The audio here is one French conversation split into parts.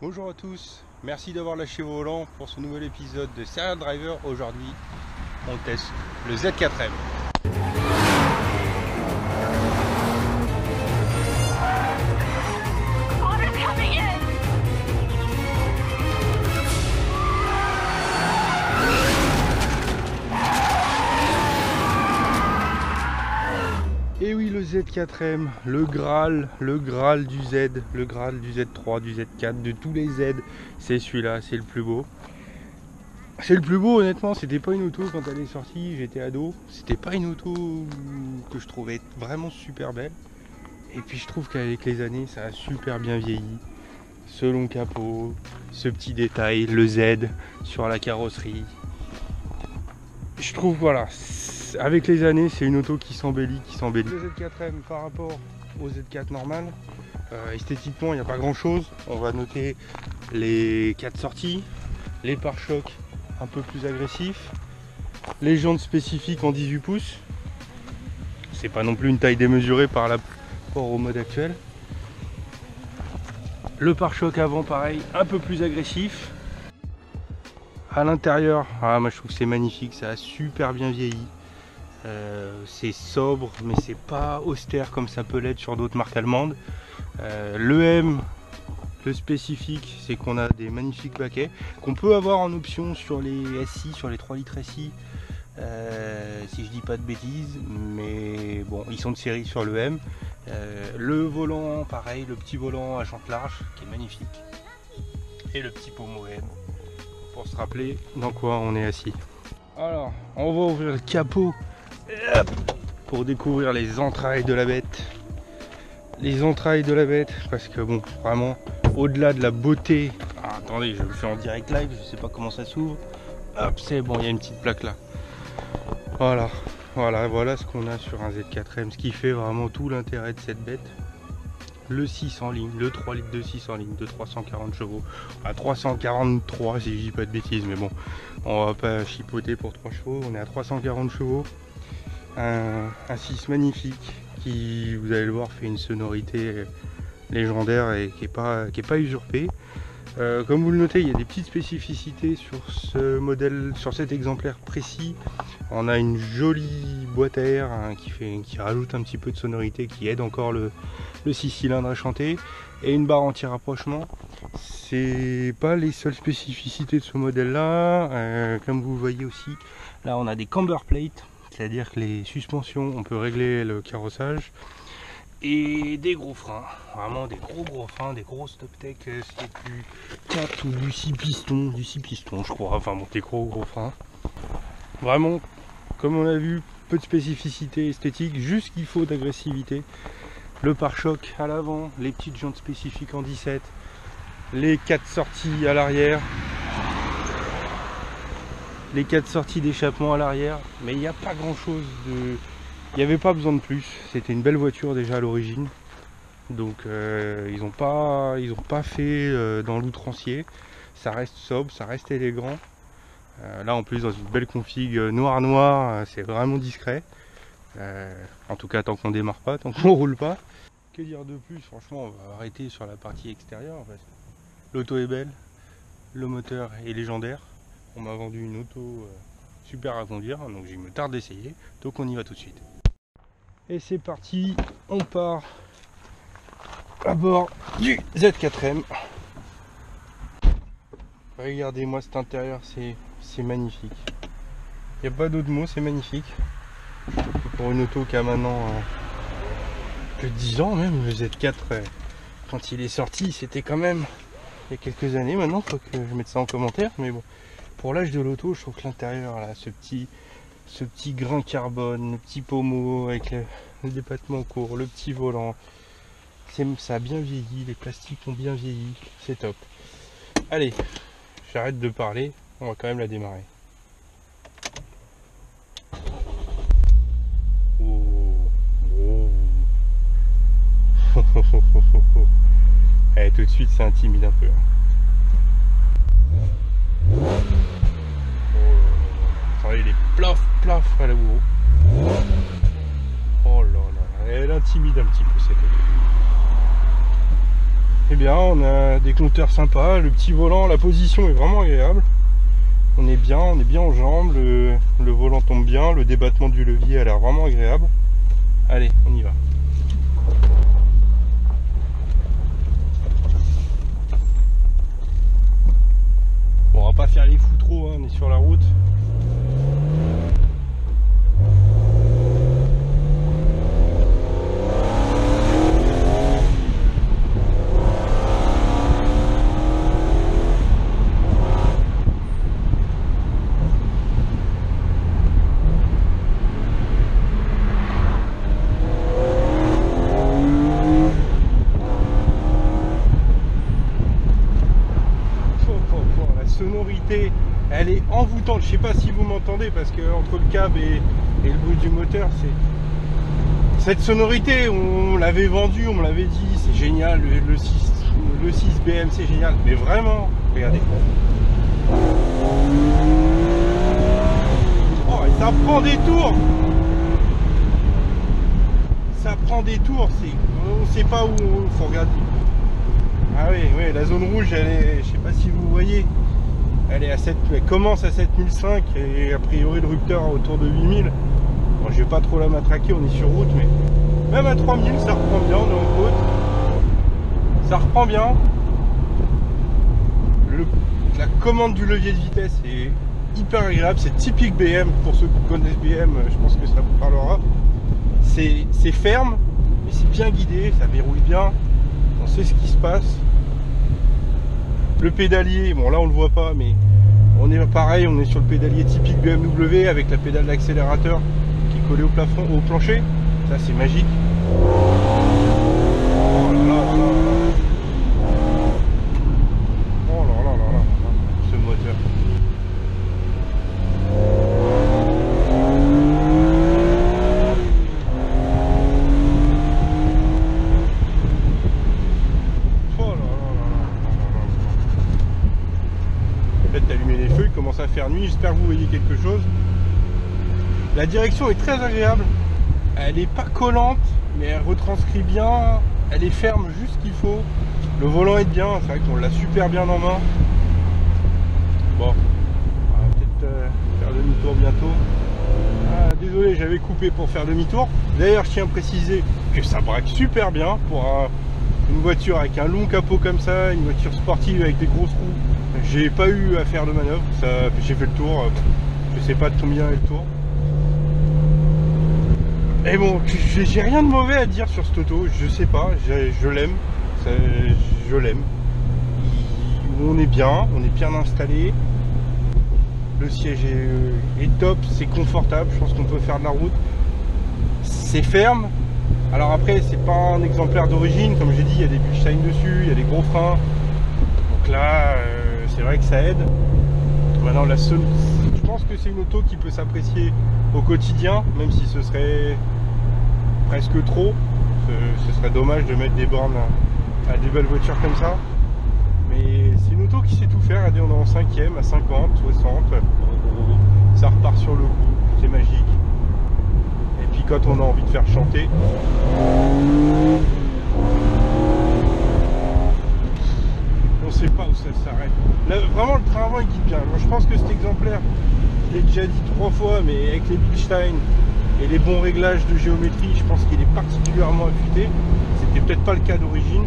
Bonjour à tous, merci d'avoir lâché vos volants pour ce nouvel épisode de Serial Driver. Aujourd'hui, on teste le Z4M. Et oui, le Z4M, le Graal du Z, le Graal du Z3, du Z4, de tous les Z, c'est celui-là, c'est le plus beau. C'est le plus beau, honnêtement. C'était pas une auto quand elle est sortie, j'étais ado, c'était pas une auto que je trouvais vraiment super belle. Et puis je trouve qu'avec les années, ça a super bien vieilli. Ce long capot, ce petit détail, le Z sur la carrosserie. Je trouve, voilà, avec les années, c'est une auto qui s'embellit, Le Z4M par rapport au Z4 normal, esthétiquement, il n'y a pas grand chose. On va noter les 4 sorties, les pare-chocs un peu plus agressifs, les jantes spécifiques en 18 pouces. C'est pas non plus une taille démesurée par rapport au mode actuel. Le pare-choc avant, pareil, un peu plus agressif. À l'intérieur, moi je trouve que c'est magnifique, ça a super bien vieilli. C'est sobre, mais c'est pas austère comme ça peut l'être sur d'autres marques allemandes. Le M, le spécifique, c'est qu'on a des magnifiques baquets qu'on peut avoir en option sur les SI, sur les 3 litres SI, si je dis pas de bêtises, mais bon, ils sont de série sur le M. Le volant, pareil, le petit volant à jante large qui est magnifique, et le petit pommeau M pour se rappeler dans quoi on est assis. Alors, on va ouvrir le capot pour découvrir les entrailles de la bête. Les entrailles de la bête, parce que bon, vraiment, au-delà de la beauté. Attendez, je le fais en direct live, je sais pas comment ça s'ouvre. Hop, c'est bon, il y a une petite plaque là. Voilà ce qu'on a sur un Z4M, ce qui fait vraiment tout l'intérêt de cette bête. Le 6 en ligne, le 3 litres de 6 en ligne de 340 chevaux, à 343 si je dis pas de bêtises, mais bon, on va pas chipoter pour 3 chevaux, on est à 340 chevaux, un 6 magnifique qui, vous allez le voir, fait une sonorité légendaire et qui est pas usurpée. Comme vous le notez, il y a des petites spécificités sur ce modèle, sur cet exemplaire précis. On a une jolie boîte à air qui rajoute un petit peu de sonorité, qui aide encore le 6 cylindres à chanter, et une barre anti-rapprochement. C'est pas les seules spécificités de ce modèle là. Comme vous voyez aussi, là on a des camber plates, c'est-à-dire que les suspensions, on peut régler le carrossage. Et des gros freins, vraiment des gros freins, des gros Stoptech, c'est du 4 ou du 6 pistons je crois, enfin bon, des gros freins. Vraiment, comme on a vu, peu de spécificité esthétique, juste ce qu'il faut d'agressivité. Le pare-choc à l'avant, les petites jantes spécifiques en 17, les 4 sorties à l'arrière, les 4 sorties d'échappement à l'arrière, mais il n'y a pas grand chose de... Il n'y avait pas besoin de plus, c'était une belle voiture déjà à l'origine, donc ils n'ont pas fait dans l'outrancier, ça reste sobre, ça reste élégant. Là en plus dans une belle config noir, c'est vraiment discret, en tout cas tant qu'on démarre pas, tant qu'on roule pas. Que dire de plus, franchement on va arrêter sur la partie extérieure, parce que l'auto est belle, le moteur est légendaire, on m'a vendu une auto super à conduire, donc je me tarde d'essayer, donc on y va tout de suite. Et c'est parti, on part à bord du Z4M. Regardez-moi cet intérieur, c'est magnifique. Il n'y a pas d'autre mot, c'est magnifique. Pour une auto qui a maintenant plus de 10 ans même, le Z4, quand il est sorti, c'était quand même il y a quelques années maintenant, faut que je mette ça en commentaire, mais bon, pour l'âge de l'auto, je trouve que l'intérieur, là, ce petit grain carbone, le petit pommeau avec le débattement court, le petit volant, ça a bien vieilli, les plastiques ont bien vieilli, c'est top. Allez, j'arrête de parler, on va quand même la démarrer. Allez, tout de suite ça intimide un peu. Attendez, les plaf à la bourreau. Oh là là, elle intimide un petit peu cette auto. eh bien on a des compteurs sympas, le petit volant, la position est vraiment agréable. On est bien en jambes, le volant tombe bien, le débattement du levier a l'air vraiment agréable. Allez, on y va. Bon, on va pas faire les fous trop, hein, on est sur la route. Sonorité, elle est envoûtante. Je sais pas si vous m'entendez parce que entre le câble et le bruit du moteur, c'est cette sonorité, on l'avait vendu, on me l'avait dit, c'est génial, le 6 BM c'est génial, mais vraiment, regardez. Oh, et ça prend des tours. Ça prend des tours, on sait pas où, faut regarder. Ah oui, oui, la zone rouge, elle est, je sais pas si vous voyez. Elle est à 7, elle commence à 7005 et a priori le rupteur autour de 8000. Bon, je vais pas trop la matraquer, on est sur route, mais même à 3000 ça reprend bien, on est en côte. Ça reprend bien. La commande du levier de vitesse est hyper agréable, c'est typique BM. Pour ceux qui connaissent BM, je pense que ça vous parlera. C'est ferme, mais c'est bien guidé, ça verrouille bien, on sait ce qui se passe. Le pédalier, bon là on le voit pas, mais on est pareil, on est sur le pédalier typique BMW avec la pédale d'accélérateur qui est collée au plafond, au plancher. Ça c'est magique. Oh là là là là là. Oh là là là là, ce moteur. D'allumer les feux, il commence à faire nuit, j'espère que vous voyez quelque chose. La direction est très agréable, elle est pas collante mais elle retranscrit bien, elle est ferme juste ce qu'il faut, le volant est bien, c'est vrai qu'on l'a super bien en main. Bon, on va peut-être faire demi-tour bientôt. Ah, désolé, j'avais coupé pour faire demi-tour. D'ailleurs je tiens à préciser que ça braque super bien pour une voiture avec un long capot comme ça, une voiture sportive avec des grosses roues. J'ai pas eu à faire de manœuvre, j'ai fait le tour, je sais pas de combien est le tour. Et bon, j'ai rien de mauvais à dire sur cette auto, je sais pas, je l'aime, je l'aime. On est bien installé, le siège est top, c'est confortable, je pense qu'on peut faire de la route. C'est ferme, alors après c'est pas un exemplaire d'origine, comme j'ai dit, il y a des Bilstein dessus, il y a des gros freins. Donc là, c'est vrai que ça aide. Maintenant, je pense que c'est une auto qui peut s'apprécier au quotidien, même si ce serait presque trop. Ce serait dommage de mettre des bornes à des belles voitures comme ça. Mais c'est une auto qui sait tout faire. Regardez, on est en 5e, à 50, 60. Ça repart sur le coup, c'est magique. Et puis quand on a envie de faire chanter, on sait pas où ça s'arrête. Là, vraiment le train avant il guide bien. Moi, je pense que cet exemplaire, je l'ai déjà dit 3 fois, mais avec les Bilstein et les bons réglages de géométrie, je pense qu'il est particulièrement affûté. C'était peut-être pas le cas d'origine,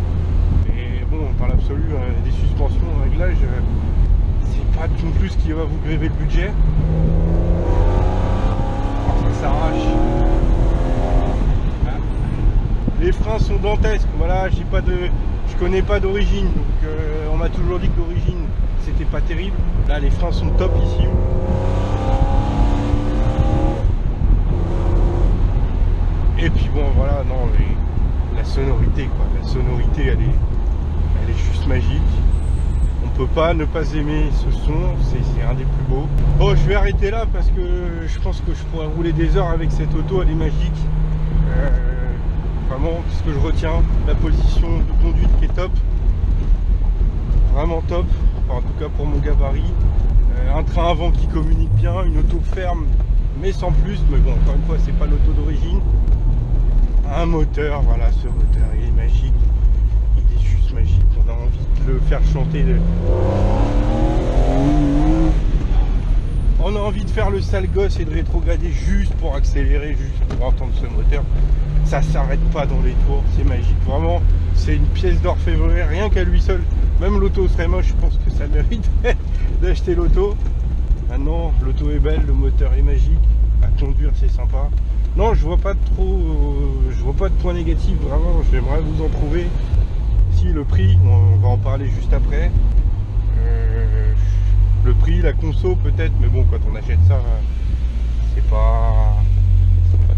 mais bon, dans l'absolu, des suspensions, un réglage, c'est pas non plus ce qui va vous gréver le budget. Oh, ça s'arrache. Ah. Les freins sont dantesques. Voilà, je connais pas d'origine, donc on m'a toujours dit que d'origine c'était pas terrible. Là les freins sont top ici. Et puis bon voilà, non, la sonorité quoi, la sonorité elle est juste magique. On peut pas ne pas aimer ce son, c'est un des plus beaux. Bon, je vais arrêter là parce que je pense que je pourrais rouler des heures avec cette auto, elle est magique. Vraiment, ce que je retiens, la position de conduite qui est top, vraiment top, enfin, en tout cas pour mon gabarit. Un train avant qui communique bien, une auto ferme mais sans plus, mais bon, encore une fois c'est pas l'auto d'origine. Un moteur, voilà, ce moteur il est magique, il est juste magique. a envie de le faire chanter. On a envie de faire le sale gosse et de rétrograder juste pour accélérer, juste pour entendre ce moteur. Ça s'arrête pas dans les tours, c'est magique. Vraiment, c'est une pièce d'orfèvrerie, rien qu'à lui seul. Même l'auto serait moche, je pense que ça mériterait d'acheter l'auto. Maintenant, l'auto est belle, le moteur est magique. À conduire, c'est sympa. Non, je vois pas de points négatifs, vraiment. J'aimerais vous en trouver. Si, le prix, on va en parler juste après. Le prix, la conso peut-être, mais bon, quand on achète ça, c'est pas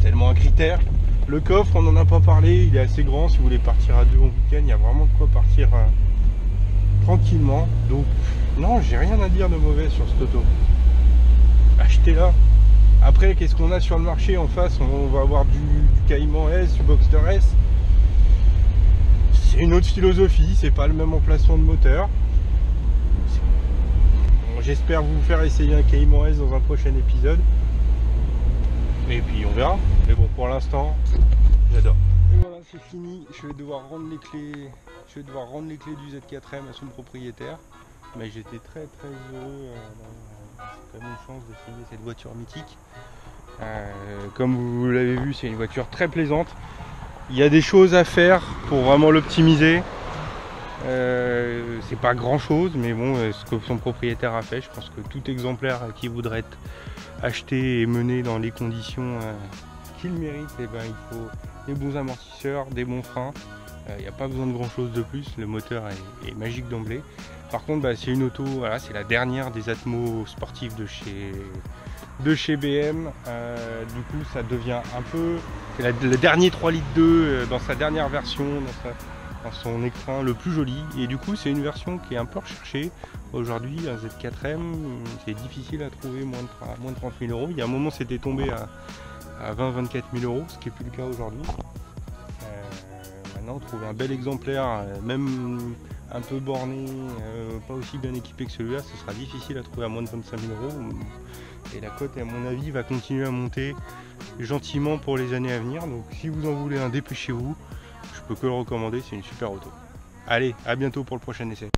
tellement un critère. Le coffre, on n'en a pas parlé, il est assez grand. Si vous voulez partir à deux en week-end, il y a vraiment de quoi partir tranquillement. Donc, non, j'ai rien à dire de mauvais sur cette auto. Achetez-la. Après, qu'est-ce qu'on a sur le marché en face? On va avoir du Cayman S, du Boxster S. C'est une autre philosophie, c'est pas le même emplacement de moteur. J'espère vous faire essayer un Cayman S dans un prochain épisode. Et puis on verra. Mais bon, pour l'instant, j'adore. Et voilà, c'est fini. Je vais devoir rendre les clés. Du Z4M à son propriétaire. Mais j'étais très heureux. C'est quand même une chance d'essayer cette voiture mythique. Comme vous l'avez vu, c'est une voiture très plaisante. Il y a des choses à faire pour vraiment l'optimiser. C'est pas grand chose, mais bon, ce que son propriétaire a fait, je pense que tout exemplaire qui voudrait être acheté et mené dans les conditions qu'il mérite, et ben, il faut des bons amortisseurs, des bons freins. Il n'y a pas besoin de grand chose de plus, le moteur est magique d'emblée. Par contre, bah, c'est une auto, voilà, c'est la dernière des Atmos sportives de chez BM. Du coup, ça devient un peu, c'est le dernier 3,2 litres dans sa dernière version, dans son écran le plus joli. Et du coup, c'est une version qui est un peu recherchée. Aujourd'hui, un Z4M, c'est difficile à trouver moins de 30 000 euros. Il y a un moment, c'était tombé à 20-24 000 euros, ce qui n'est plus le cas aujourd'hui. Maintenant, trouver un bel exemplaire, même un peu borné, pas aussi bien équipé que celui-là, ce sera difficile à trouver à moins de 25 000 euros. Et la cote, à mon avis, va continuer à monter gentiment pour les années à venir. Donc si vous en voulez un, dépêchez-vous. Je peux que le recommander, c'est une super auto. Allez, à bientôt pour le prochain essai.